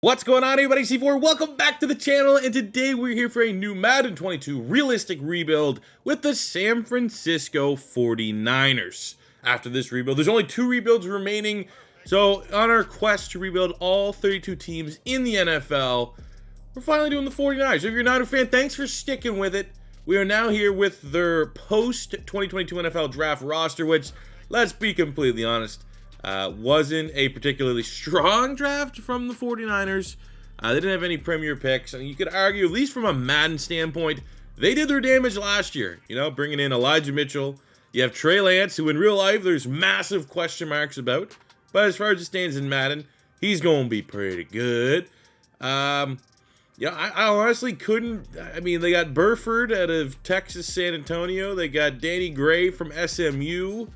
What's going on, everybody? C4, welcome back to the channel, and today we're here for a new Madden 22 realistic rebuild with the San Francisco 49ers. After this rebuild, there's only 2 rebuilds remaining, so on our quest to rebuild all 32 teams in the NFL, we're finally doing the 49ers. If you're not a fan, thanks for sticking with it. We are now here with their post-2022 NFL draft roster, which, let's be completely honest, wasn't a particularly strong draft from the 49ers. They didn't have any premier picks, and you could argue, at least from a Madden standpoint, they did their damage last year, you know, bringing in Elijah Mitchell. You have Trey Lance, who in real life there's massive question marks about, but as far as it stands in Madden, he's going to be pretty good. I honestly couldn't. I mean, they got Burford out of Texas San Antonio. They got Danny Gray from SMU.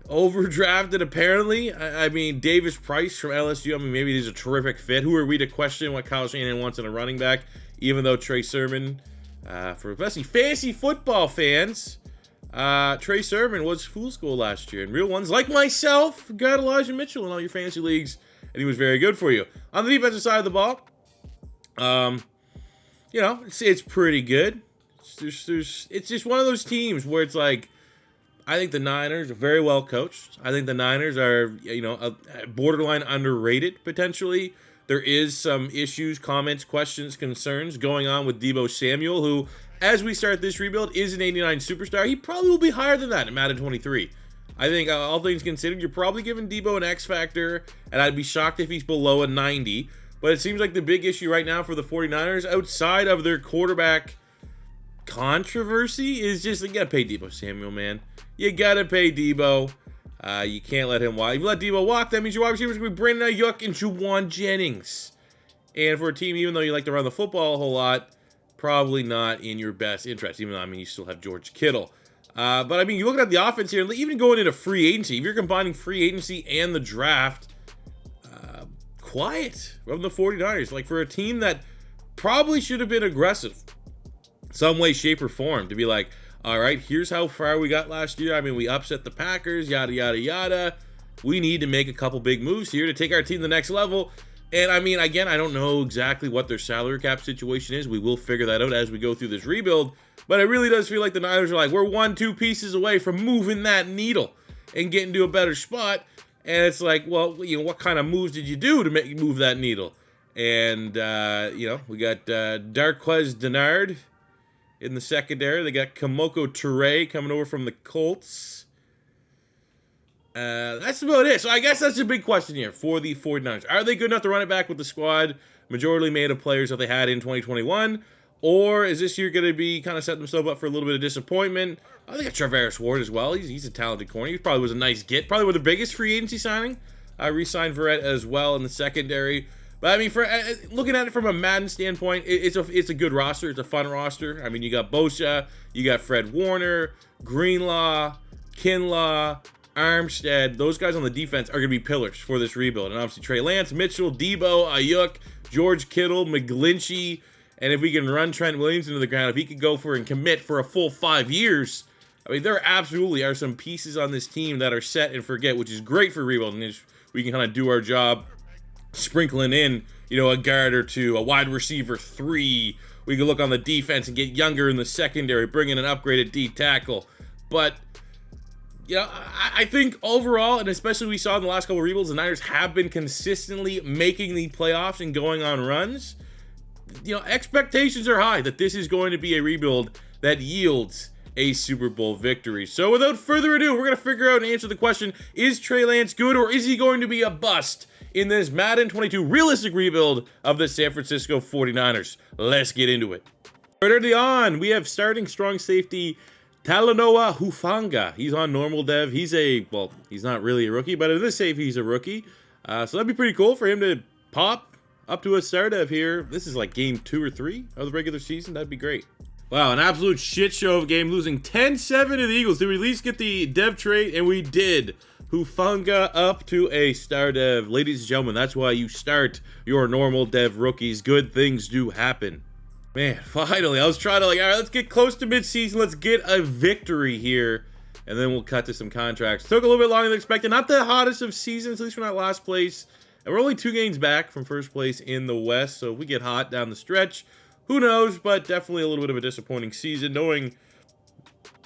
Overdrafted apparently. I mean, Davis Price from LSU. I mean, maybe he's a terrific fit. Who are we to question what Kyle Shanahan wants in a running back? Even though Trey Sermon, for especially fantasy football fans, Trey Sermon was fool school last year. And real ones like myself got Elijah Mitchell in all your fantasy leagues, and he was very good for you. On the defensive side of the ball, you know, it's pretty good. It's just one of those teams where it's like, I think the Niners are very well coached. I think the Niners are, you know, borderline underrated, potentially. There is some issues, comments, questions, concerns going on with Deebo Samuel, who, as we start this rebuild, is an 89 superstar. He probably will be higher than that in Madden 23. I think, all things considered, you're probably giving Deebo an X factor, and I'd be shocked if he's below a 90. But it seems like the big issue right now for the 49ers, outside of their quarterback controversy, is just, you gotta pay Deebo Samuel, man. You gotta pay Deebo. You can't let him walk. If you let Deebo walk, that means your wide receivers are going to be Brandon Ayuk and Juwan Jennings. And for a team, even though you like to run the football a whole lot, probably not in your best interest. Even though, I mean, you still have George Kittle. But, I mean, you look at the offense here, even going into free agency, if you're combining free agency and the draft, quiet from the 49ers. Like, for a team that probably should have been aggressive some way, shape, or form, to be like, all right, here's how far we got last year. I mean, we upset the Packers, yada, yada, yada. We need to make a couple big moves here to take our team to the next level. And, I mean, again, I don't know exactly what their salary cap situation is. We will figure that out as we go through this rebuild. But it really does feel like the Niners are like, we're 1-2 pieces away from moving that needle and getting to a better spot. And it's like, well, you know, what kind of moves did you do to move that needle? And, you know, we got Darqueze Dennard in the secondary. They got Kamoko Toure coming over from the Colts. That's about it. So I guess that's a big question here for the 49ers. Are they good enough to run it back with the squad majority made of players that they had in 2021? Or is this year going to be kind of setting themselves up for a little bit of disappointment? I think Traveris Ward as well. He's a talented corner. He probably was a nice get. Probably was the biggest free agency signing. Re-signed Verrett as well in the secondary. But, I mean, for looking at it from a Madden standpoint, it's a good roster. It's a fun roster. I mean, you got Bosa, you got Fred Warner, Greenlaw, Kinlaw, Armstead. Those guys on the defense are going to be pillars for this rebuild. And obviously, Trey Lance, Mitchell, Deebo, Ayuk, George Kittle, McGlinchey. And if we can run Trent Williams into the ground, if he could go for and commit for a full 5 years, I mean, there absolutely are some pieces on this team that are set and forget, which is great for rebuilding. We can kind of do our job sprinkling in, you know, a guard or two, a wide receiver 3. We can look on the defense and get younger in the secondary, bring in an upgraded D tackle. But, you know, I think overall, and especially we saw in the last couple of rebuilds, the Niners have been consistently making the playoffs and going on runs. You know, expectations are high that this is going to be a rebuild that yields a Super Bowl victory. So without further ado, we're going to figure out and answer the question, is Trey Lance good or is he going to be a bust in this Madden 22 realistic rebuild of the San Francisco 49ers? Let's get into it. Early on, we have starting strong safety Talanoa Hufanga. He's on normal dev. He's not really a rookie, but in this save, he's a rookie. So that'd be pretty cool for him to pop up to a star dev here. This is like game 2 or 3 of the regular season. That'd be great. Wow, an absolute shit show of a game, losing 10-7 to the Eagles. Did we at least get the dev trait? And we did. Hufanga up to a star dev. Ladies and gentlemen, that's why you start your normal dev rookies. Good things do happen. Man, finally, I was trying to all right, let's get close to mid-season. Let's get a victory here. And then we'll cut to some contracts. Took a little bit longer than expected. Not the hottest of seasons, at least we're not last place. And we're only 2 games back from first place in the West, so if we get hot down the stretch, who knows, but definitely a little bit of a disappointing season, knowing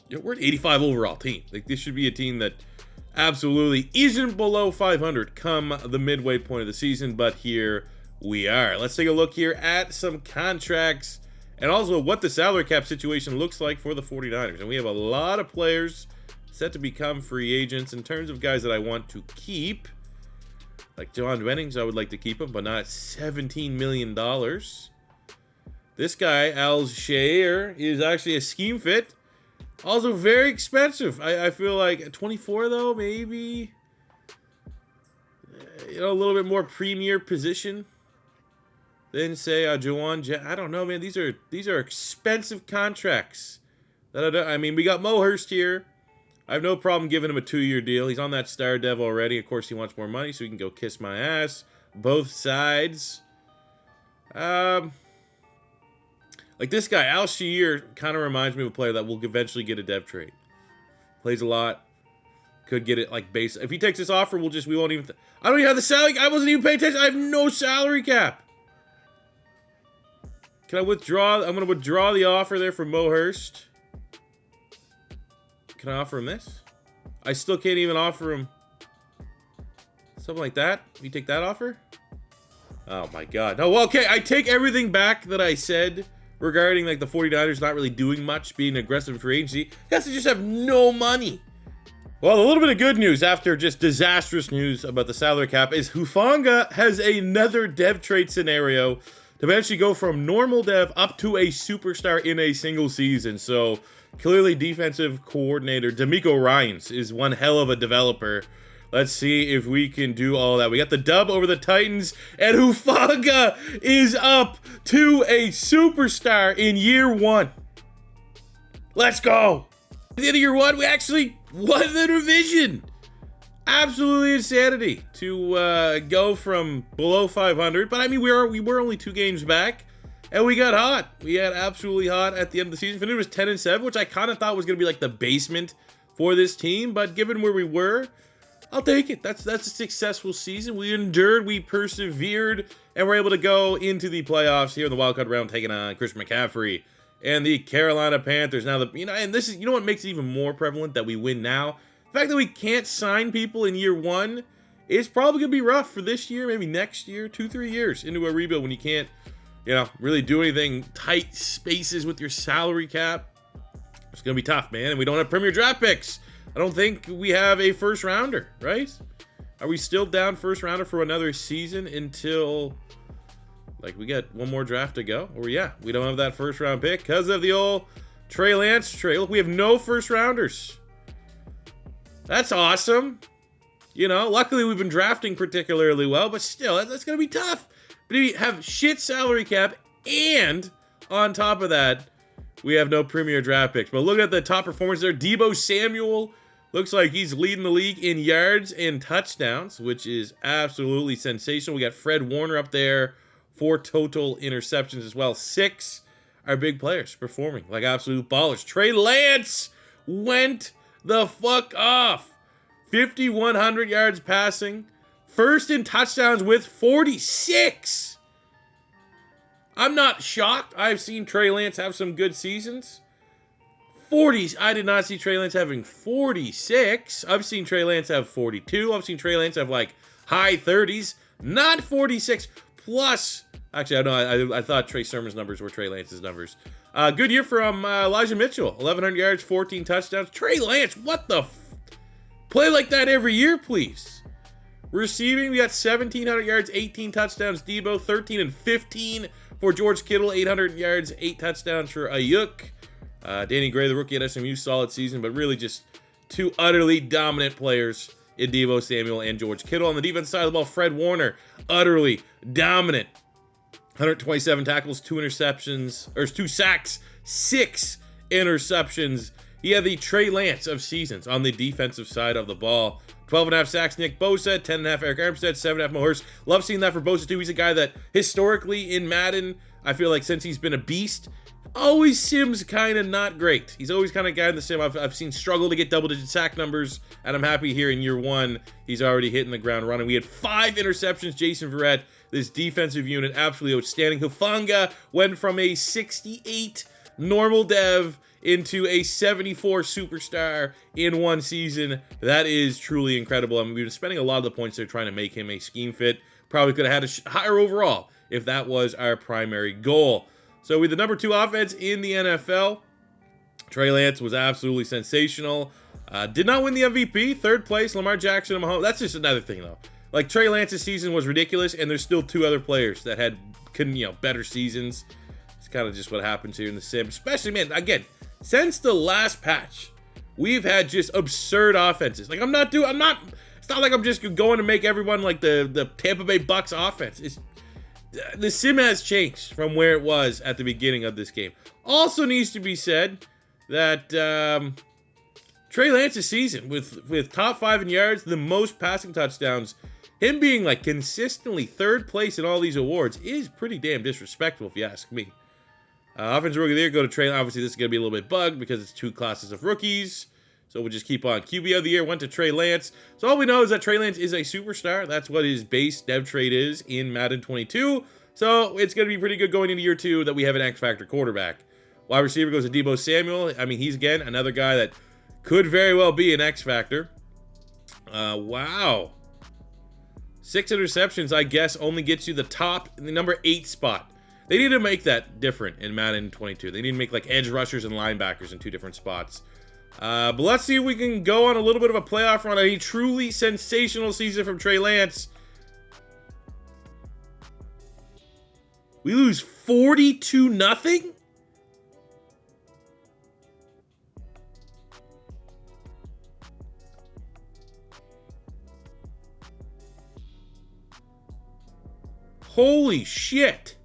we're an 85 overall team. Like, this should be a team that absolutely isn't below 500 come the midway point of the season, but here we are. Let's take a look here at some contracts and also what the salary cap situation looks like for the 49ers. And we have a lot of players set to become free agents. In terms of guys that I want to keep, like John Bennings, I would like to keep him, but not at $17 million. This guy, Al-Shair, is actually a scheme fit. Also very expensive. I feel like 24 though, maybe. A little bit more premier position than say Juwan. I don't know, man. These are expensive contracts. I mean, we got Mo Hurst here. I have no problem giving him a 2-year deal. He's on that star dev already. Of course, he wants more money, so he can go kiss my ass. Both sides. Like this guy, Al-Shair, kind of reminds me of a player that will eventually get a dev trade. Plays a lot. Could get it like base. If he takes this offer, we won't even. I don't even have the salary. I wasn't even paying attention. I have no salary cap. Can I withdraw? I'm going to withdraw the offer there for Mo Hurst. Can I offer him this? I still can't even offer him something like that. You take that offer? Oh my God. No, well, okay. I take everything back that I said regarding like the 49ers not really doing much, being aggressive free agency. Guys, they just have no money. Well, a little bit of good news after just disastrous news about the salary cap is Hufanga has another dev trade scenario to eventually go from normal dev up to a superstar in a single season. So clearly defensive coordinator D'Amico Ryans is one hell of a developer. Let's see if we can do all that. We got the dub over the Titans, and Hufanga is up to a superstar in year 1. Let's go. At the end of year 1, we actually won the division. Absolutely insanity to go from below 500. But I mean, we were only 2 games back, and we got hot. We got absolutely hot at the end of the season. It was 10-7, which I kind of thought was going to be like the basement for this team. But given where we were, I'll take it. That's a successful season. We endured, we persevered, and we're able to go into the playoffs here in the wildcard round, taking on Christian McCaffrey and the Carolina Panthers. Now, and this is, what makes it even more prevalent that we win now? The fact that we can't sign people in year 1 is probably going to be rough for this year, maybe next year, 2-3 years into a rebuild when you can't, really do anything tight spaces with your salary cap. It's going to be tough, man. And we don't have premier draft picks. I don't think we have a first rounder, right? Are we still down first rounder for another season until, like, we got one more draft to go? Or yeah, we don't have that first round pick because of the old Trey Lance trade. Look, we have no first rounders. That's awesome. Luckily we've been drafting particularly well, but still, that's going to be tough. But we have shit salary cap, and on top of that, we have no premier draft picks. But look at the top performers there. Deebo Samuel looks like he's leading the league in yards and touchdowns, which is absolutely sensational. We got Fred Warner up there, 4 total interceptions as well. 6 are big players performing like absolute ballers. Trey Lance went the fuck off. 5,100 yards passing. First in touchdowns with 46. I'm not shocked. I've seen Trey Lance have some good seasons. 40s. I did not see Trey Lance having 46. I've seen Trey Lance have 42. I've seen Trey Lance have like high 30s. Not 46. Plus, actually, I thought Trey Sermon's numbers were Trey Lance's numbers. Good year from Elijah Mitchell. 1,100 yards, 14 touchdowns. Trey Lance, what the play like that every year, please. Receiving, we got 1,700 yards, 18 touchdowns. Deebo, 13 and 15 for George Kittle. 800 yards, 8 touchdowns for Ayuk. Danny Gray, the rookie at SMU, solid season, but really just 2 utterly dominant players in Deebo Samuel and George Kittle. On the defense side of the ball, Fred Warner, utterly dominant. 127 tackles, 2 interceptions, or 2 sacks, 6 interceptions. He had the Trey Lance of seasons on the defensive side of the ball. 12.5 sacks, Nick Bosa. 10.5, Eric Armstead. 7.5, Mo Hurst. Love seeing that for Bosa, too. He's a guy that, historically, in Madden, I feel like since he's been a beast, always seems kind of not great. He's always kind of guy in the sim I've seen struggle to get double-digit sack numbers, and I'm happy here in year one, he's already hitting the ground running. We had 5 interceptions. Jason Verrett, this defensive unit, absolutely outstanding. Hufanga went from a 68 normal dev into a 74 superstar in one season. That is truly incredible. I mean, we've been spending a lot of the points there trying to make him a scheme fit. Probably could have had a higher overall if that was our primary goal. So with the number 2 offense in the NFL, Trey Lance was absolutely sensational. Did not win the MVP. 3rd place, Lamar Jackson and Mahomes. That's just another thing, though. Like, Trey Lance's season was ridiculous, and there's still 2 other players that had, better seasons. It's kind of just what happens here in the sim. Especially, man, again, since the last patch, we've had just absurd offenses. Like, it's not like I'm just going to make everyone like the Tampa Bay Bucks offense. The sim has changed from where it was at the beginning of this game. Also needs to be said that Trey Lance's season with top 5 in yards, the most passing touchdowns, him being like consistently 3rd place in all these awards is pretty damn disrespectful if you ask me. Offensive Rookie of the Year go to Trey Lance. Obviously, this is going to be a little bit bugged because it's 2 classes of rookies. So we'll just keep on. QB of the Year went to Trey Lance. So all we know is that Trey Lance is a superstar. That's what his base dev trait is in Madden 22. So it's going to be pretty good going into year 2 that we have an X-Factor quarterback. Wide receiver goes to Deebo Samuel. I mean, he's, again, another guy that could very well be an X-Factor. Wow. 6 interceptions, I guess, only gets you the number 8 spot. They need to make that different in Madden 22. They need to make like edge rushers and linebackers in 2 different spots. But let's see if we can go on a little bit of a playoff run. A truly sensational season from Trey Lance. We lose 42-0? Holy shit.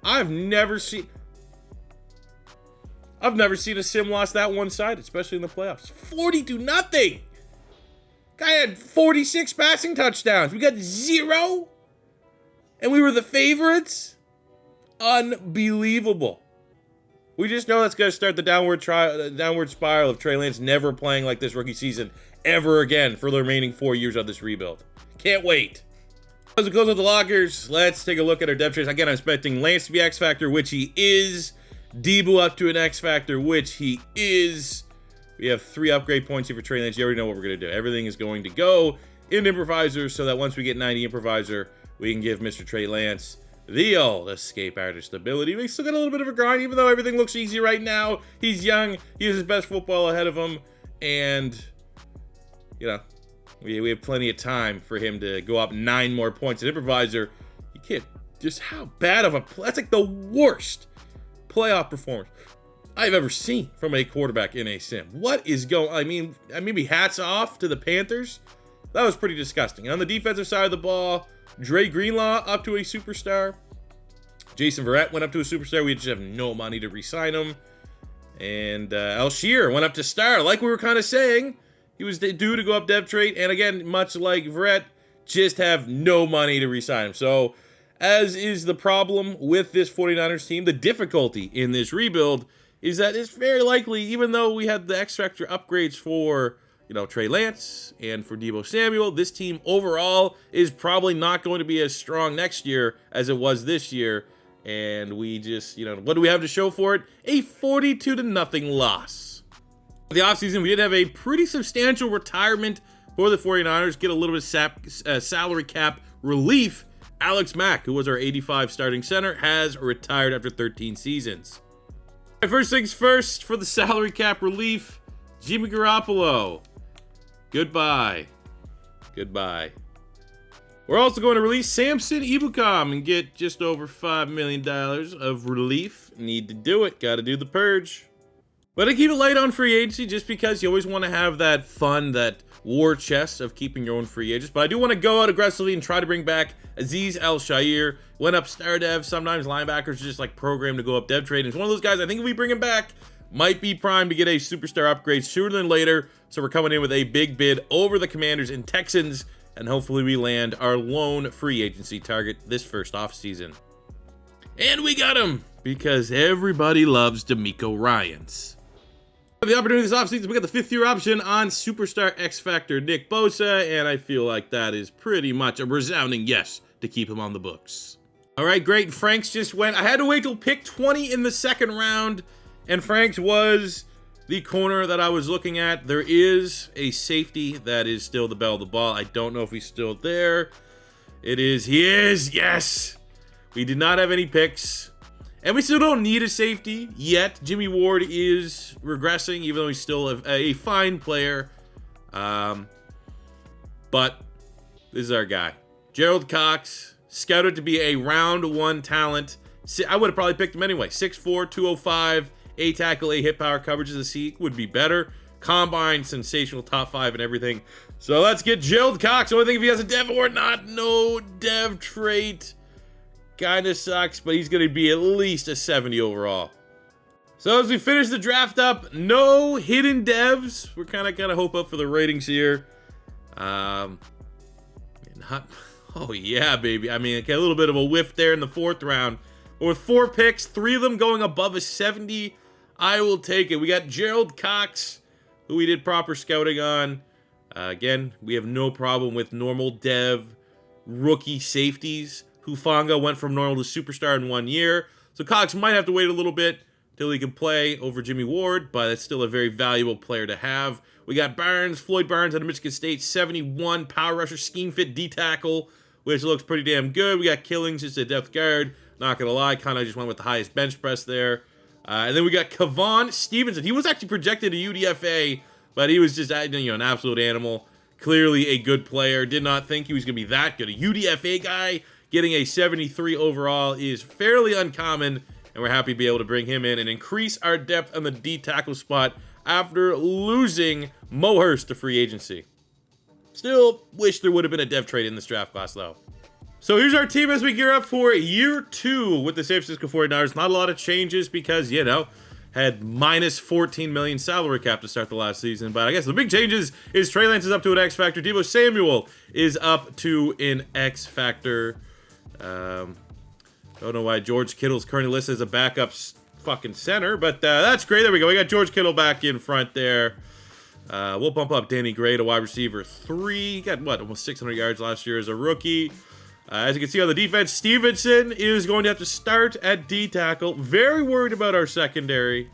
I've never seen a sim loss that one-sided, especially in the playoffs. 40-0. Guy had 46 passing touchdowns. We got 0, and we were the favorites. Unbelievable. We just know that's going to start the downward spiral of Trey Lance never playing like this rookie season ever again for the remaining 4 years of this rebuild. Can't wait. As we close with the lockers, let's take a look at our depth charts. Again, I'm expecting Lance to be X-Factor, which he is. Deebo up to an X-Factor, which he is. We have 3 upgrade points here for Trey Lance. You already know what we're going to do. Everything is going to go in improviser so that once we get 90 improviser, we can give Mr. Trey Lance the old escape artist ability. We still got a little bit of a grind, even though everything looks easy right now. He's young. He has his best football ahead of him. And, we have plenty of time for him to go up 9 more points at improviser. You can't just how bad of that's like the worst playoff performance I've ever seen from a quarterback in a sim. What is going? I mean, maybe hats off to the Panthers. That was pretty disgusting. And on the defensive side of the ball, Dre Greenlaw up to a superstar. Jason Verrett went up to a superstar. We just have no money to re-sign him. And Alshire went up to star. Like we were kind of saying, he was due to go up dev trait. And again, much like Verrett, just have no money to re-sign him. So, as is the problem with this 49ers team, the difficulty in this rebuild is that it's very likely, even though we had the X-Factor upgrades for, Trey Lance and for Deebo Samuel, this team overall is probably not going to be as strong next year as it was this year. And we just, what do we have to show for it? A 42-0 loss. For the offseason, we did have a pretty substantial retirement for the 49ers, get a little bit of salary cap relief. Alex Mack, who was our 85 starting center, has retired after 13 seasons. All right, first things first, for the salary cap relief, Jimmy Garoppolo. Goodbye. Goodbye. We're also going to release Samson Ebukam and get just over $5 million of relief. Need to do it. Got to do the purge. But I keep it light on free agency just because you always want to have that fun, that war chest of keeping your own free agents. But I do want to go out aggressively and try to bring back Azeez Al-Shaair. Went up star dev. Sometimes linebackers are just like programmed to go up dev trade. And it's one of those guys I think if we bring him back, might be primed to get a superstar upgrade sooner than later. So we're coming in with a big bid over the Commanders and Texans, and hopefully we land our lone free agency target this first offseason. And we got him, because everybody loves DeMeco Ryans. The opportunity this offseason, we got the 5th-year option on Superstar X Factor Nick Bosa, and I feel like that is pretty much a resounding yes to keep him on the books. All right, great. Franks just went. I had to wait till pick 20 in the 2nd round, and Franks was the corner that I was looking at. There is a safety that is still the belle of the ball. I don't know if he's still there. It is. He is. Yes. We did not have any picks. And we still don't need a safety yet. Jimmy Ward is regressing, even though he's still a fine player. But this is our guy. Gerald Cox, scouted to be a round 1 talent. I would have probably picked him anyway. 6'4", 205, A tackle, A hit power, coverage of the seat would be better. Combine, sensational, top 5 and everything. So let's get Gerald Cox. Only thing if he has a dev or not. No dev trait. Kind of sucks, but he's going to be at least a 70 overall. So as we finish the draft up, no hidden devs. We're kind of hope up for the ratings here. Oh yeah, baby. I mean, a little bit of a whiff there in the 4th round. But with 4 picks, 3 of them going above a 70, I will take it. We got Gerald Cox, who we did proper scouting on. Again, we have no problem with normal dev rookie safeties. Hufanga went from normal to superstar in 1 year. So Cox might have to wait a little bit till he can play over Jimmy Ward, but it's still a very valuable player to have. We got Barnes, Floyd Barnes out of Michigan State, 71, power rusher, scheme fit, D-tackle, which looks pretty damn good. We got Killings, just a depth guard. Not going to lie, kind of just went with the highest bench press there. And then we got Kevon Stevenson. He was actually projected to UDFA, but he was just an absolute animal. Clearly a good player. Did not think he was going to be that good. A UDFA guy getting a 73 overall is fairly uncommon, and we're happy to be able to bring him in and increase our depth on the D-tackle spot after losing Mo Hurst to free agency. Still wish there would have been a dev trade in this draft class, though. So here's our team as we gear up for year 2 with the San Francisco 49ers. Not a lot of changes because, had minus 14 million salary cap to start the last season. But I guess the big changes is Trey Lance is up to an X Factor. Deebo Samuel is up to an X Factor. Don't know why George Kittle's currently listed as a backup fucking center, but that's great. There we go. We got George Kittle back in front there. We'll bump up Danny Gray to wide receiver 3. He got, almost 600 yards last year as a rookie. As you can see on the defense, Stevenson is going to have to start at D-tackle. Very worried about our secondary.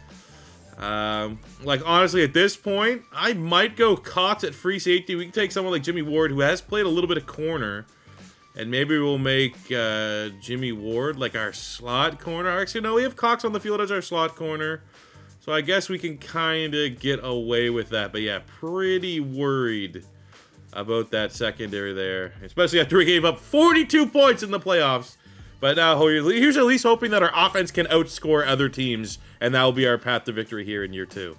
Honestly, at this point, I might go Cox at free safety. We can take someone like Jimmy Ward, who has played a little bit of corner. And maybe we'll make Jimmy Ward like our slot corner. Actually, no, we have Cox on the field as our slot corner. So I guess we can kind of get away with that. But yeah, pretty worried about that secondary there. Especially after we gave up 42 points in the playoffs. But now here's at least hoping that our offense can outscore other teams. And that will be our path to victory here in year 2.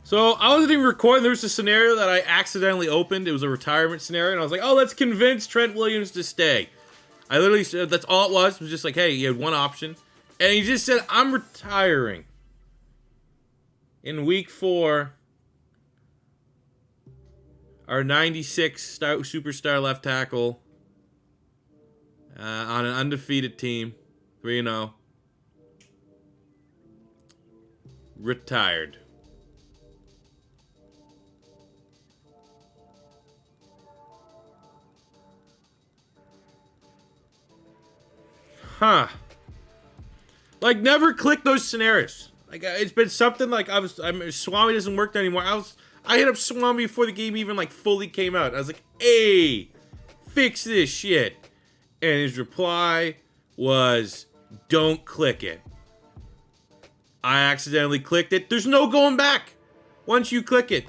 So I wasn't even recording. There was a scenario that I accidentally opened. It was a retirement scenario. And I was like, oh, let's convince Trent Williams to stay. I literally said, that's all it was. It was just like, hey, you had one option. And he just said, I'm retiring in week 4. Our 96 superstar left tackle on an undefeated team. 3-0. Retired. Huh. Never click those scenarios. It's been something Swami doesn't work anymore. I hit up Swami before the game even fully came out. I was like, hey, fix this shit. And his reply was, don't click it. I accidentally clicked it. There's no going back once you click it.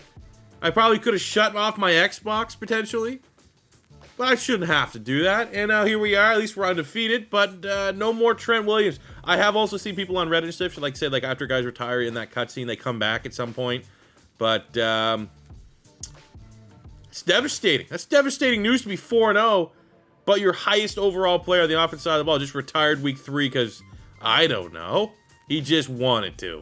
I probably could have shut off my Xbox potentially. But I shouldn't have to do that. And now here we are. At least we're undefeated. But no more Trent Williams. I have also seen people on Reddit and stuff say after guys retire in that cutscene, they come back at some point. But it's devastating. That's devastating news to be 4-0. But your highest overall player on the offensive side of the ball just retired week 3 because, I don't know, he just wanted to.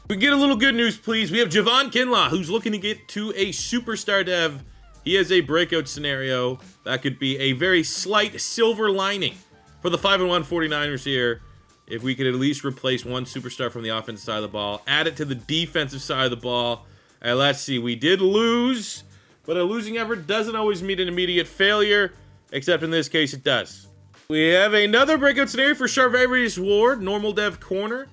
We get a little good news, please. We have Javon Kinlaw, who's looking to get to a superstar dev. He has a breakout scenario that could be a very slight silver lining for the 5-1 49ers here. If we could at least replace one superstar from the offensive side of the ball, add it to the defensive side of the ball. And let's see, we did lose, but a losing effort doesn't always mean an immediate failure, except in this case it does. We have another breakout scenario for Charvarius Ward, normal dev corner.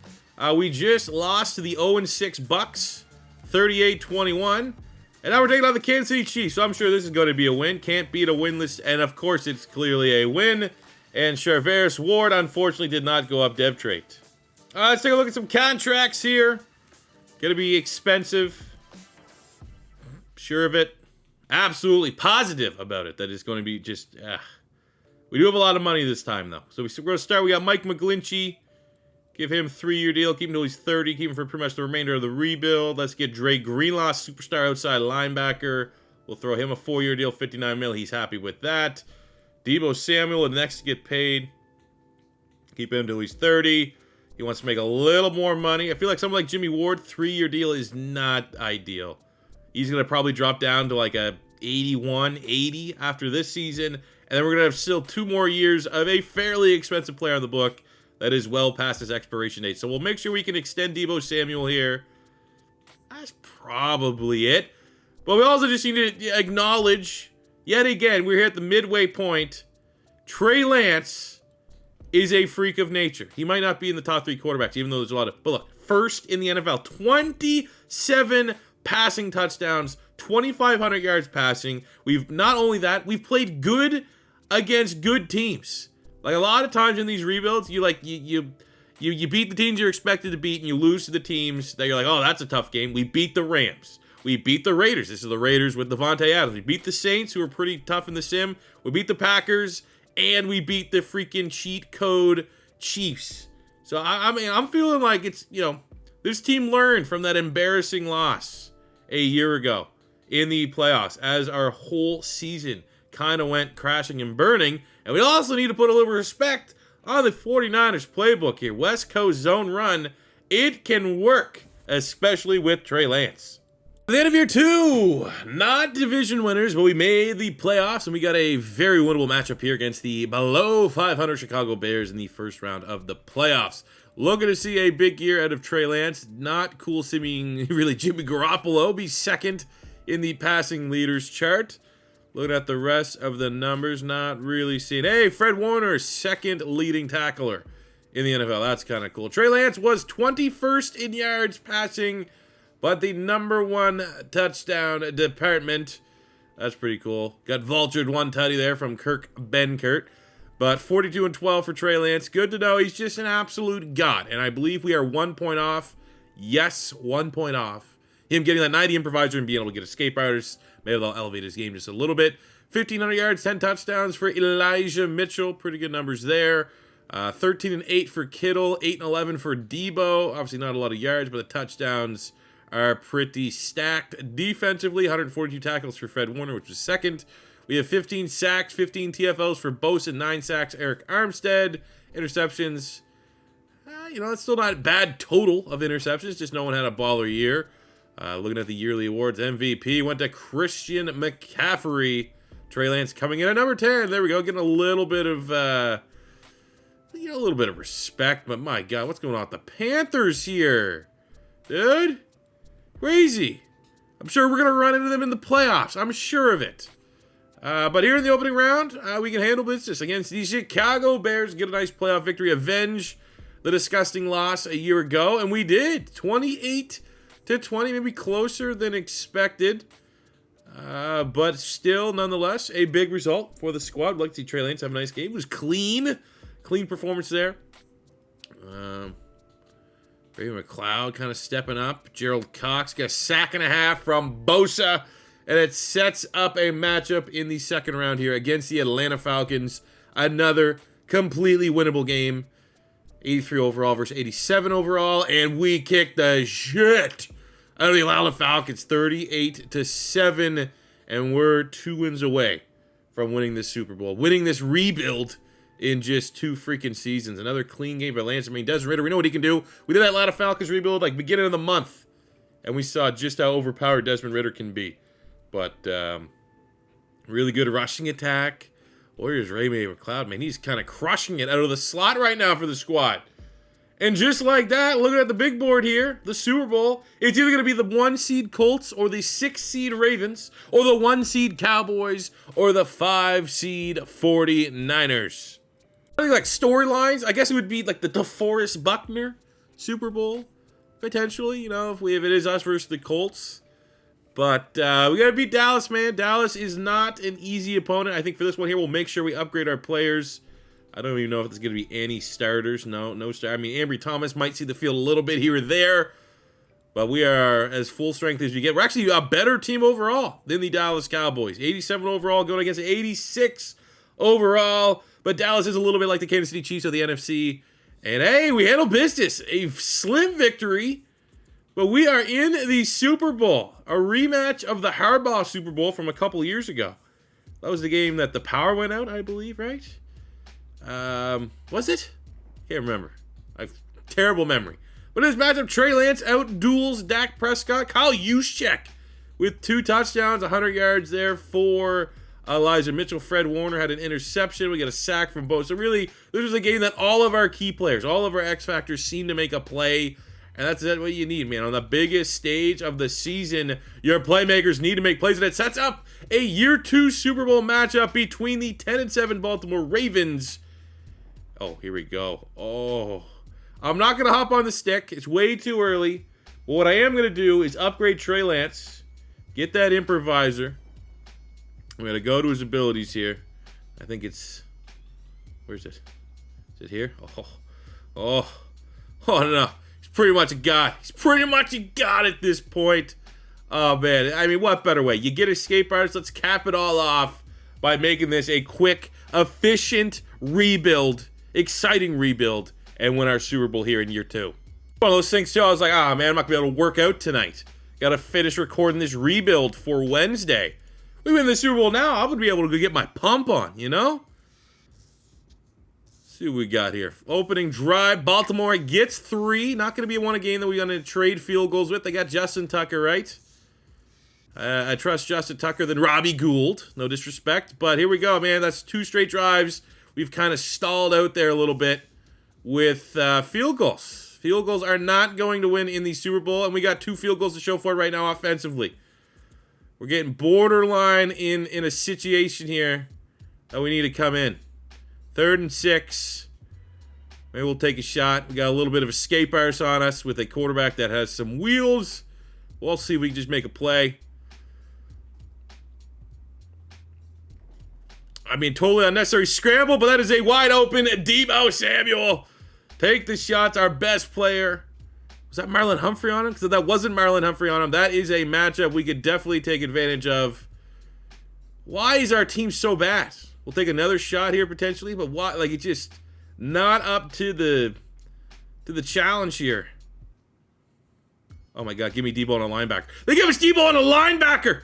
We just lost to the 0-6 Bucks, 38-21. And now we're taking on the Kansas City Chiefs, so I'm sure this is going to be a win. Can't beat a winless, and of course it's clearly a win. And Charvarius Ward, unfortunately, did not go up dev trait. Let's take a look at some contracts here. Gonna be expensive. Sure of it. Absolutely positive about it. That it's going to be just... We do have a lot of money this time, though. So we're going to start. We got Mike McGlinchey. Give him a 3-year deal. Keep him until he's 30. Keep him for pretty much the remainder of the rebuild. Let's get Dre Greenlaw, superstar outside linebacker. We'll throw him a 4-year deal, $59 million. He's happy with that. Deebo Samuel, the next to get paid. Keep him until he's 30. He wants to make a little more money. I feel like someone like Jimmy Ward, 3-year deal is not ideal. He's going to probably drop down to like a 81, 80 after this season. And then we're going to have still 2 more years of a fairly expensive player on the book that is well past his expiration date. So we'll make sure we can extend Deebo Samuel here. That's probably it. But we also just need to acknowledge, yet again, we're here at the midway point. Trey Lance is a freak of nature. He might not be in the top 3 quarterbacks, even though there's a lot of... But look, first in the NFL, 27 passing touchdowns, 2,500 yards passing. We've not only that, we've played good against good teams. Like a lot of times in these rebuilds, you beat the teams you're expected to beat, and you lose to the teams that you're like, oh, that's a tough game. We beat the Rams. We beat the Raiders. This is the Raiders with Devontae Adams. We beat the Saints, who are pretty tough in the sim. We beat the Packers, and we beat the freaking cheat code Chiefs. So I mean, I'm feeling like it's, this team learned from that embarrassing loss a year ago in the playoffs, as our whole season kind of went crashing and burning. And we also need to put a little respect on the 49ers playbook here. West Coast zone run, it can work, especially with Trey Lance. At the end of year 2, not division winners, but we made the playoffs, and we got a very winnable matchup here against the below 500 Chicago Bears in the first round of the playoffs. Looking to see a big year out of Trey Lance. Not cool seeing really Jimmy Garoppolo be second in the passing leaders chart. Looking at the rest of the numbers, not really seeing... Hey, Fred Warner, second leading tackler in the NFL. That's kind of cool. Trey Lance was 21st in yards passing, but the #1 touchdown department. That's pretty cool. Got vultured one tutty there from Kirk Benkert. But 42-12 for Trey Lance. Good to know he's just an absolute god. And I believe we are 1 point off. Yes, 1 point off. Him getting that 90 improviser and being able to get escape artists. Maybe they'll elevate his game just a little bit. 1,500 yards, 10 touchdowns for Elijah Mitchell. Pretty good numbers there. 13-8 for Kittle. 8-11 for Deebo. Obviously not a lot of yards, but the touchdowns are pretty stacked. Defensively, 142 tackles for Fred Warner, which was second. We have 15 sacks, 15 TFLs for Bosa, 9 sacks, Eric Armstead. Interceptions, it's still not a bad total of interceptions, just no one had a baller year. Looking at the yearly awards, MVP went to Christian McCaffrey. Trey Lance coming in at number 10. There we go, getting a little bit of, respect. But my God, what's going on with the Panthers here, dude? Crazy. I'm sure we're gonna run into them in the playoffs. I'm sure of it. But here in the opening round, we can handle business against the Chicago Bears. Get a nice playoff victory, avenge the disgusting loss a year ago, and we did. 28-20, maybe closer than expected. But still, nonetheless, a big result for the squad. I'd like to see Trey Lance have a nice game. It was clean performance there. Brady McLeod kind of stepping up. Gerald Cox got a sack and a half from Bosa. And it sets up a matchup in the second round here against the Atlanta Falcons. Another completely winnable game. 83 overall versus 87 overall. And we kicked the shit out of the Atlanta Falcons. 38-7. And we're 2 wins away from winning this Super Bowl. Winning this rebuild in just 2 freaking seasons. Another clean game by Lance. I mean, Desmond Ridder, we know what he can do. We did that Atlanta Falcons rebuild like beginning of the month, and we saw just how overpowered Desmond Ridder can be. But really good rushing attack. Warriors Ray McLeod, man, he's kind of crushing it out of the slot right now for the squad. And just like that, looking at the big board here, the Super Bowl, it's either going to be the 1 seed Colts or the 6 seed Ravens or the 1 seed Cowboys or the 5 seed 49ers. I think like storylines, I guess it would be like the DeForest Buckner Super Bowl, potentially, you know, if it is us versus the Colts. But we got to beat Dallas, man. Dallas is not an easy opponent. I think for this one here, we'll make sure we upgrade our players. I don't even know if there's going to be any starters. No start. I mean, Ambry Thomas might see the field a little bit here or there. But we are as full strength as you get. We're actually a better team overall than the Dallas Cowboys. 87 overall going against 86 overall. But Dallas is a little bit like the Kansas City Chiefs of the NFC. And hey, we handled business. A slim victory. But we are in the Super Bowl. A rematch of the Harbaugh Super Bowl from a couple years ago. That was the game that the power went out, I believe, right? Was it? Can't remember. I have terrible memory. But in this matchup, Trey Lance out-duels Dak Prescott. Kyle Juszczyk with 2 touchdowns, 100 yards there for Elijah Mitchell. Fred Warner had an interception. We got a sack from both. So really, this was a game that all of our key players, all of our X Factors seemed to make a play. And that's what you need, man. On the biggest stage of the season, your playmakers need to make plays. And it sets up a Year 2 Super Bowl matchup between the 10-7 Baltimore Ravens. Oh, here we go. Oh, I'm not going to hop on the stick. It's way too early. But what I am going to do is upgrade Trey Lance. Get that improviser. I'm going to go to his abilities here. I think it's... Where's it? Is it here? Oh, no. He's pretty much a god. He's pretty much a god at this point. Oh, man. I mean, what better way? You get escape artists. Let's cap it all off by making this a quick, efficient rebuild. Exciting rebuild. And win our Super Bowl here in Year 2. One of those things, too. I was like, man, I'm not going to be able to work out tonight. Got to finish recording this rebuild for Wednesday. We win the Super Bowl now, I would be able to get my pump on, you know? Let's see what we got here. Opening drive. Baltimore gets 3. Not going to be a game that we're going to trade field goals with. They got Justin Tucker, right? I trust Justin Tucker than Robbie Gould. No disrespect. But here we go, man. That's 2 straight drives. We've kind of stalled out there a little bit with field goals. Field goals are not going to win in the Super Bowl, and we got 2 field goals to show for it right now offensively. We're getting borderline in a situation here that we need to come in. 3rd and 6. Maybe we'll take a shot. We got a little bit of escape artist on us with a quarterback that has some wheels. We'll see if we can just make a play. I mean, totally unnecessary scramble, but that is a wide open Deebo Samuel. Take the shots, our best player. Was that Marlon Humphrey on him? Because if that wasn't Marlon Humphrey on him, that is a matchup we could definitely take advantage of. Why is our team so bad? We'll take another shot here potentially, but why? Like, it's just not up to the challenge here. Oh my God, give me Deebo on a linebacker. They give us Deebo on a linebacker.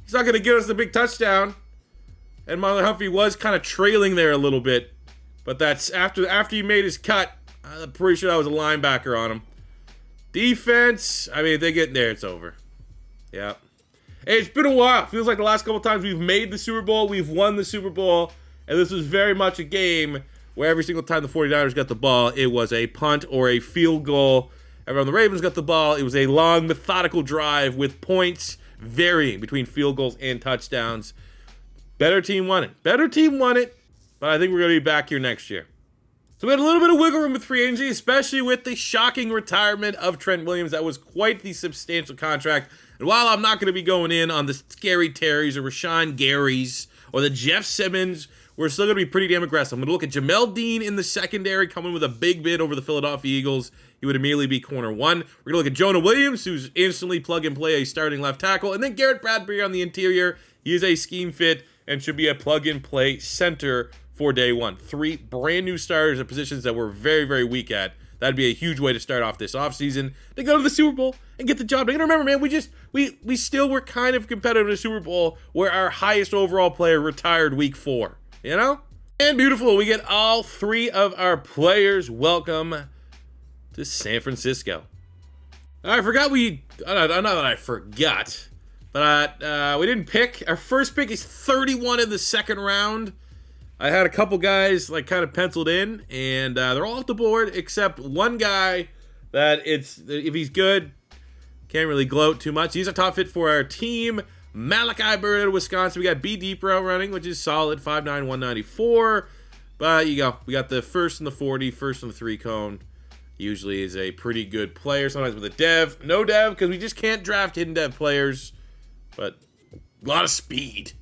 He's not going to give us the big touchdown. And Marlon Humphrey was kind of trailing there a little bit. But that's after he made his cut. I'm pretty sure that was a linebacker on him. Defense, I mean, if they get in there, it's over. Yeah. Hey, it's been a while. Feels like the last couple times we've made the Super Bowl, we've won the Super Bowl. And this was very much a game where every single time the 49ers got the ball, it was a punt or a field goal. Everyone on the Ravens got the ball. It was a long, methodical drive with points varying between field goals and touchdowns. Better team won it. Better team won it. But I think we're going to be back here next year. So we had a little bit of wiggle room with free agency, especially with the shocking retirement of Trent Williams. That was quite the substantial contract. And while I'm not going to be going in on the Scary Terrys or Rashawn Garys or the Jeff Simmons, we're still going to be pretty damn aggressive. I'm going to look at Jamel Dean in the secondary, coming with a big bid over the Philadelphia Eagles. He would immediately be corner 1. We're going to look at Jonah Williams, who's instantly plug and play a starting left tackle. And then Garrett Bradbury on the interior. He is a scheme fit and should be a plug and play center for day 1. 3 brand new starters at positions that we're very, very weak at. That'd be a huge way to start off this offseason. To go to the Super Bowl and get the job done. And remember, man, we still were kind of competitive in the Super Bowl where our highest overall player retired week 4. You know? And beautiful, we get all 3 of our players. Welcome to San Francisco. I forgot not that I forgot, but we didn't pick. Our first pick is 31 in the second round. I had a couple guys like kind of penciled in, and they're all off the board except one guy that if he's good, can't really gloat too much. He's a top fit for our team. Malachi Bird out of Wisconsin. We got B deep route running, which is solid, 5'9", 194. But you go. We got the first and the 40, first and the 3 cone. Usually is a pretty good player. Sometimes with a dev. No dev, because we just can't draft hidden dev players. But a lot of speed.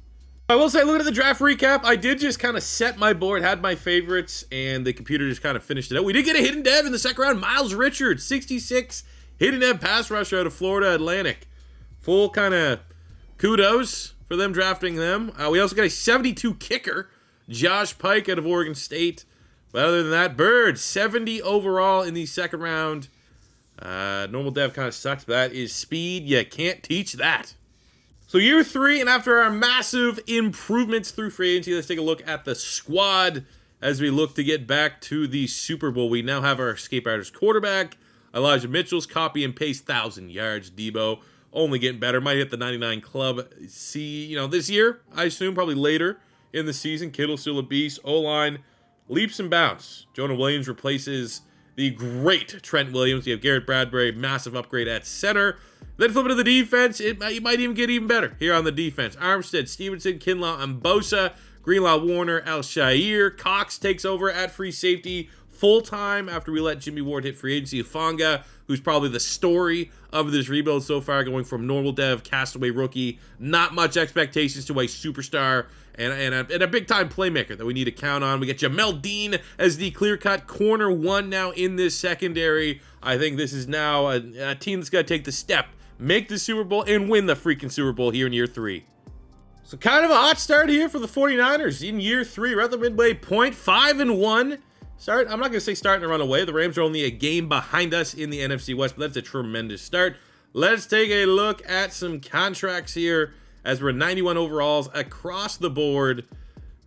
I will say, looking at the draft recap, I did just kind of set my board, had my favorites, and the computer just kind of finished it out. We did get a hidden dev in the second round. Miles Richards, 66, hidden dev pass rusher out of Florida Atlantic. Full kind of kudos for them drafting them. We also got a 72 kicker, Josh Pike out of Oregon State. But other than that, Bird, 70 overall in the second round. Normal dev kind of sucks, but that is speed. You can't teach that. So year 3, and after our massive improvements through free agency, let's take a look at the squad as we look to get back to the Super Bowl. We now have our Escape Riders quarterback, Elijah Mitchell's copy and paste 1,000 yards. Debo only getting better. Might hit the 99 club. This year, I assume, probably later in the season. Kittle still a beast. O-line, leaps and bounds. Jonah Williams replaces the great Trent Williams. You have Garrett Bradbury, massive upgrade at center. Then flip it to the defense. You might even get even better here on the defense. Armstead, Stevenson, Kinlaw, and Bosa. Greenlaw, Warner, Al-Shair. Cox takes over at free safety full-time after we let Jimmy Ward hit free agency. Fonga, who's probably the story of this rebuild so far, going from normal dev, castaway rookie, not much expectations to a superstar and a big-time playmaker that we need to count on. We get Jamel Dean as the clear-cut corner 1 now in this secondary. I think this is now a team that's got to take the step, make the Super Bowl, and win the freaking Super Bowl here in year 3. So kind of a hot start here for the 49ers in year 3. We're at the midway point, 5-1. I'm not going to say starting to run away. The Rams are only a game behind us in the NFC West, but that's a tremendous start. Let's take a look at some contracts here as we're 91 overalls across the board.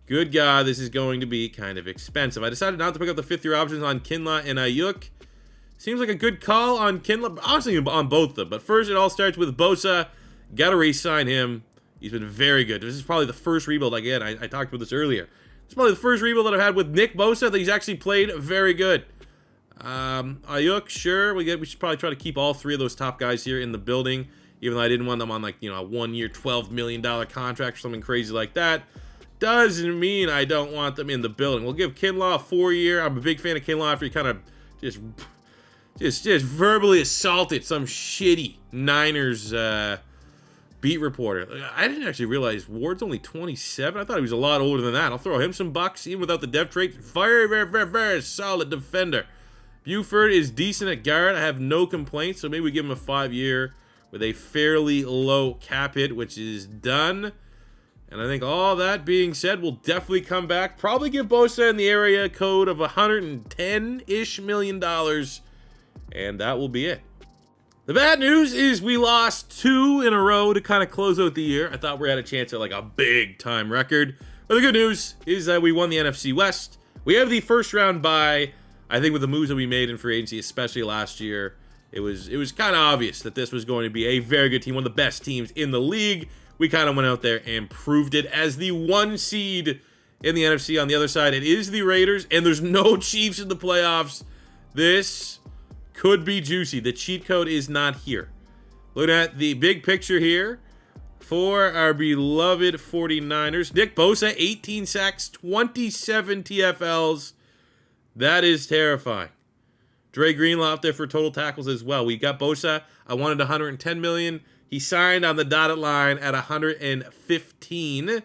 Good God, this is going to be kind of expensive. I decided not to pick up the 5th-year options on Kinlaw and Ayuk. Seems like a good call on Kinlaw, honestly on both of them. But first, it all starts with Bosa. Got to re-sign him. He's been very good. This is probably the first rebuild. Again, I talked about this earlier. It's probably the first rebuild that I've had with Nick Bosa that he's actually played very good. Ayuk, sure. We should probably try to keep all 3 of those top guys here in the building, even though I didn't want them on a 1-year, $12 million contract or something crazy like that. Doesn't mean I don't want them in the building. We'll give Kinlaw a 4-year. I'm a big fan of Kinlaw after he kind of just verbally assaulted some shitty Niners beat reporter. I didn't actually realize Ward's only 27. I thought he was a lot older than that. I'll throw him some bucks, even without the depth trait. Very, very, very, very solid defender. Buford is decent at guard. I have no complaints, so maybe we give him a 5-year with a fairly low cap hit, which is done. And I think all that being said, we'll definitely come back. Probably give Bosa in the area code of $110-ish million, and that will be it. The bad news is we lost 2 in a row to kind of close out the year. I thought we had a chance at like a big-time record. But the good news is that we won the NFC West. We have the first round bye. I think with the moves that we made in free agency, especially last year, it was kind of obvious that this was going to be a very good team, one of the best teams in the league. We kind of went out there and proved it as the 1 seed in the NFC. On the other side, it is the Raiders, and there's no Chiefs in the playoffs. This could be juicy. The cheat code is not here. Looking at the big picture here for our beloved 49ers. Nick Bosa, 18 sacks, 27 TFLs. That is terrifying. Dre Greenlaw up there for total tackles as well. We got Bosa. I wanted $110 million. He signed on the dotted line at 115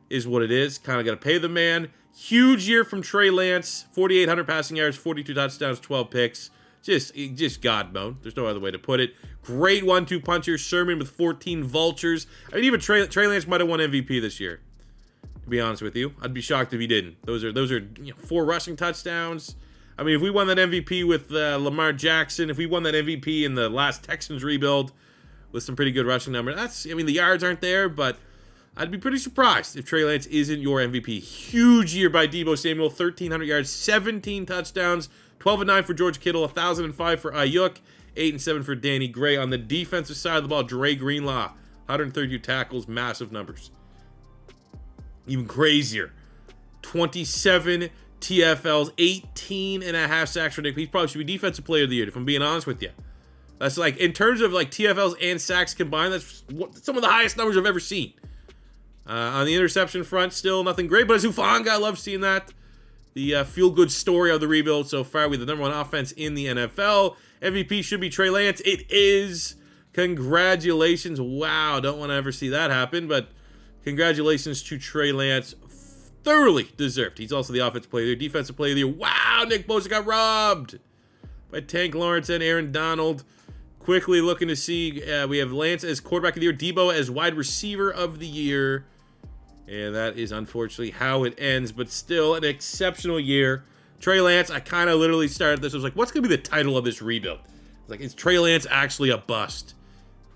is what it is. Kind of got to pay the man. Huge year from Trey Lance. 4,800 passing yards, 42 touchdowns, 12 picks. Just God mode. There's no other way to put it. Great 1-2 puncher. Sherman with 14 vultures. I mean, even Trey Lance might have won MVP this year. To be honest with you, I'd be shocked if he didn't. Those are 4 rushing touchdowns. I mean, if we won that MVP with Lamar Jackson, if we won that MVP in the last Texans rebuild with some pretty good rushing numbers, the yards aren't there, but I'd be pretty surprised if Trey Lance isn't your MVP. Huge year by Deebo Samuel, 1,300 yards, 17 touchdowns, 12-9 for George Kittle, 1,005 for Ayuk, 8-7 for Danny Gray. On the defensive side of the ball, Dre Greenlaw, 132 tackles, massive numbers. Even crazier, 27 TFLs, 18.5 sacks for Nick. He probably should be Defensive Player of the Year, if I'm being honest with you. That's like, in terms of like TFLs and sacks combined, that's some of the highest numbers I've ever seen. On the interception front, still nothing great, but as Hufanga, I love seeing that. The feel-good story of the rebuild so far. We're the number 1 offense in the NFL. MVP should be Trey Lance. It is. Congratulations. Wow, don't want to ever see that happen, but congratulations to Trey Lance. Thoroughly deserved. He's also the offensive player of the year, defensive player of the year. Wow, Nick Bosa got robbed by Tank Lawrence and Aaron Donald. Quickly looking to see, we have Lance as quarterback of the year, Deebo as wide receiver of the year. And that is unfortunately how it ends, but still an exceptional year. Trey Lance, I kind of literally started this. I was like, what's going to be the title of this rebuild? I was like, is Trey Lance actually a bust?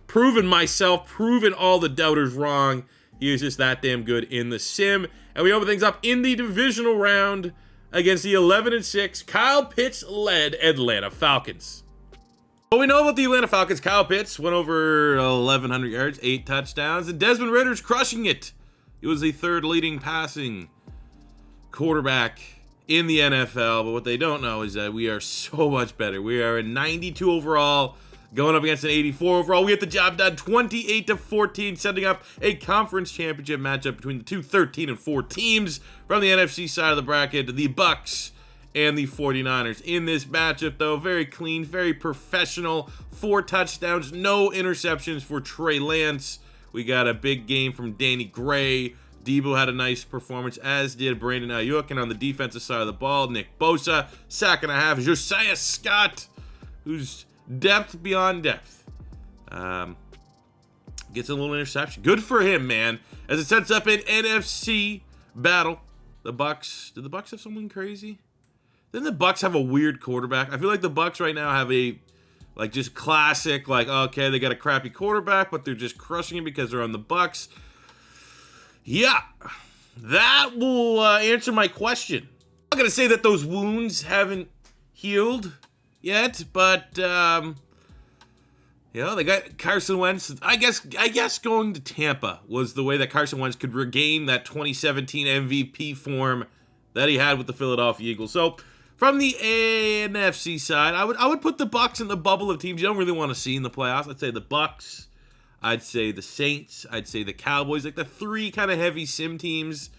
Proven myself, proven all the doubters wrong. He is just that damn good in the sim. And we open things up in the divisional round against the 11-6 Kyle Pitts-led Atlanta Falcons. What we know about the Atlanta Falcons, Kyle Pitts went over 1,100 yards, 8 touchdowns, and Desmond Ritter's crushing it. He was the 3rd leading passing quarterback in the NFL, but what they don't know is that we are so much better. We are a 92 overall, going up against an 84 overall. We get the job done 28-14, setting up a conference championship matchup between the two 13-4 teams from the NFC side of the bracket, the Bucks and the 49ers. In this matchup, though, very clean, very professional. 4 touchdowns, no interceptions for Trey Lance. We got a big game from Danny Gray. Deebo had a nice performance, as did Brandon Ayuk. And on the defensive side of the ball, Nick Bosa, sack and a half. Josiah Scott, who's depth beyond depth, gets a little interception. Good for him, man. As it sets up an NFC battle. The Bucks. Did the Bucks have someone crazy? Didn't the Bucks have a weird quarterback? I feel like the Bucks right now have a just classic, okay, they got a crappy quarterback, but they're just crushing it because they're on the Bucks. Yeah, that will answer my question. I'm not going to say that those wounds haven't healed yet, but, they got Carson Wentz. I guess going to Tampa was the way that Carson Wentz could regain that 2017 MVP form that he had with the Philadelphia Eagles. So, from the NFC side, I would put the Bucks in the bubble of teams you don't really want to see in the playoffs. I'd say the Bucks, I'd say the Saints, I'd say the Cowboys, like the 3 kind of heavy sim teams.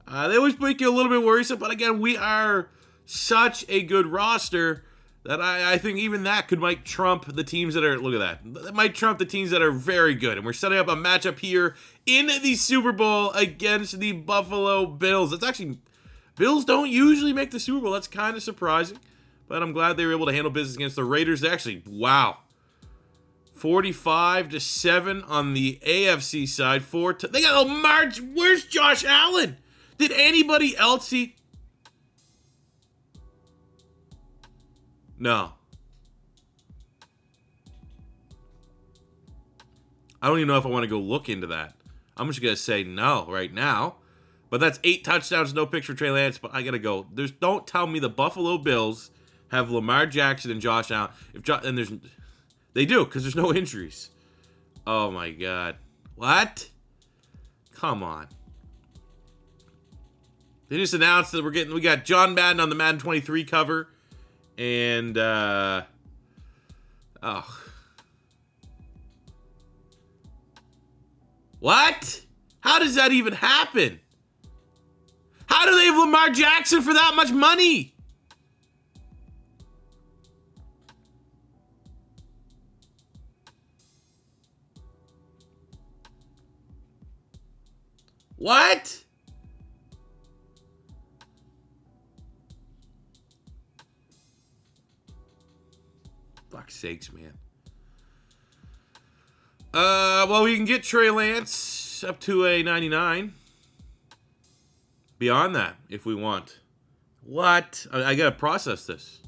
They always make you a little bit worrisome, but again, we are such a good roster that I think even that might trump the teams that are, look at that. That might trump the teams that are very good. And we're setting up a matchup here in the Super Bowl against the Buffalo Bills. It's actually, Bills don't usually make the Super Bowl. That's kind of surprising. But I'm glad they were able to handle business against the Raiders. They actually, wow. 45-7 on the AFC side. They got Lamar. Where's Josh Allen? Did anybody else see? No. I don't even know if I want to go look into that. I'm just going to say no right now. But that's 8 touchdowns, no picture Trey Lance. But I got to go. Don't tell me the Buffalo Bills have Lamar Jackson and Josh Allen. They do, because there's no injuries. Oh, my God. What? Come on. They just announced that we got John Madden on the Madden 23 cover. And, What? How does that even happen? How do they have Lamar Jackson for that much money? What? Fuck's sakes, man. Well, we can get Trey Lance up to a 99. Beyond that, if we want. What? I gotta process this.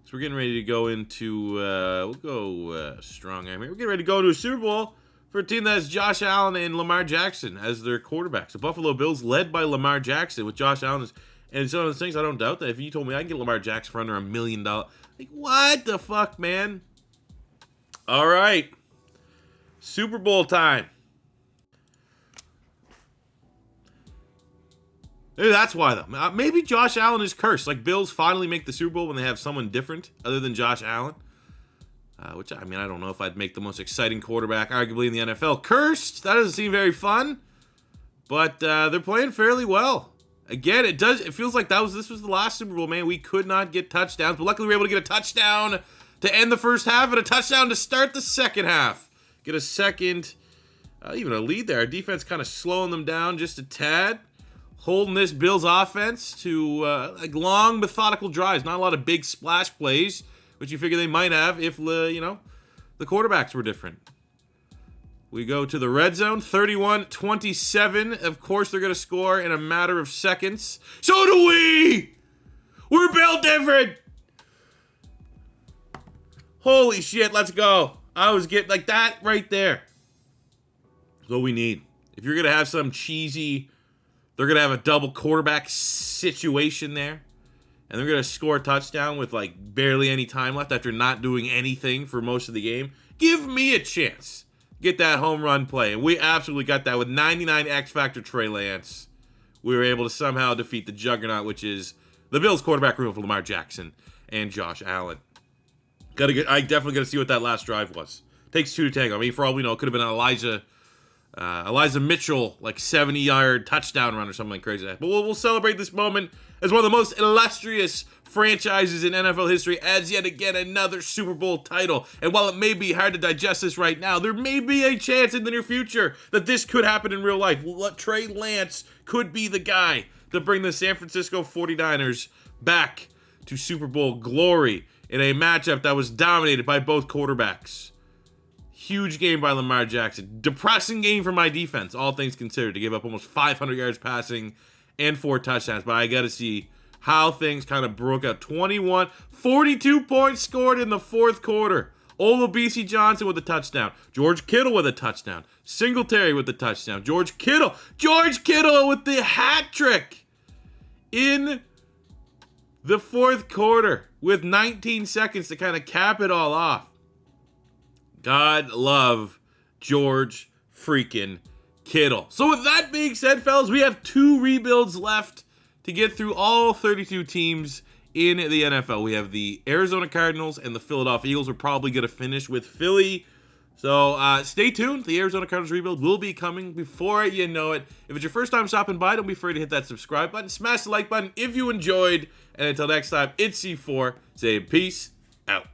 So we're getting ready to go into, we'll go strong. We're getting ready to go to a Super Bowl for a team that has Josh Allen and Lamar Jackson as their quarterbacks. The Buffalo Bills led by Lamar Jackson with Josh Allen. And it's one of those things, I don't doubt that. If you told me I can get Lamar Jackson for under $1 million, like, what the fuck, man? All right. Super Bowl time. Maybe that's why, though. Maybe Josh Allen is cursed. Like, Bills finally make the Super Bowl when they have someone different other than Josh Allen. Which, I mean, I don't know if I'd make the most exciting quarterback, arguably, in the NFL. Cursed! That doesn't seem very fun. But they're playing fairly well. Again, it feels like this was the last Super Bowl, man. We could not get touchdowns, but luckily we were able to get a touchdown to end the first half and a touchdown to start the second half. Get a second, even a lead there. Our defense kind of slowing them down just a tad. Holding this Bills offense to like long, methodical drives. Not a lot of big splash plays, which you figure they might have if, the quarterbacks were different. We go to the red zone, 31-27. Of course, they're going to score in a matter of seconds. So do we! We're built different! Holy shit, let's go. I was getting, like, that right there. That's what we need. If you're going to have some cheesy... They're going to have a double quarterback situation there. And they're going to score a touchdown with, like, barely any time left after not doing anything for most of the game. Give me a chance. Get that home run play. And we absolutely got that with 99 X Factor Trey Lance. We were able to somehow defeat the juggernaut, which is the Bills quarterback room for Lamar Jackson and Josh Allen. I definitely got to see what that last drive was. Takes two to tango. I mean, for all we know, it could have been an Elijah Mitchell, like 70-yard touchdown run or something like crazy. But we'll celebrate this moment as one of the most illustrious franchises in NFL history as yet again another Super Bowl title. And while it may be hard to digest this right now, there may be a chance in the near future that this could happen in real life. Trey Lance could be the guy to bring the San Francisco 49ers back to Super Bowl glory in a matchup that was dominated by both quarterbacks. Huge game by Lamar Jackson. Depressing game for my defense, all things considered, to give up almost 500 yards passing and 4 touchdowns. But I got to see how things kind of broke out. 42 points scored in the fourth quarter. Olabisi Johnson with a touchdown. George Kittle with a touchdown. Singletary with the touchdown. George Kittle with the hat trick in the fourth quarter with 19 seconds to kind of cap it all off. God love George freaking Kittle. So with that being said, fellas, we have 2 rebuilds left to get through all 32 teams in the NFL. We have the Arizona Cardinals and the Philadelphia Eagles. We're probably going to finish with Philly. So stay tuned. The Arizona Cardinals rebuild will be coming before you know it. If it's your first time stopping by, don't be afraid to hit that subscribe button. Smash the like button if you enjoyed. And until next time, it's C4 saying peace out.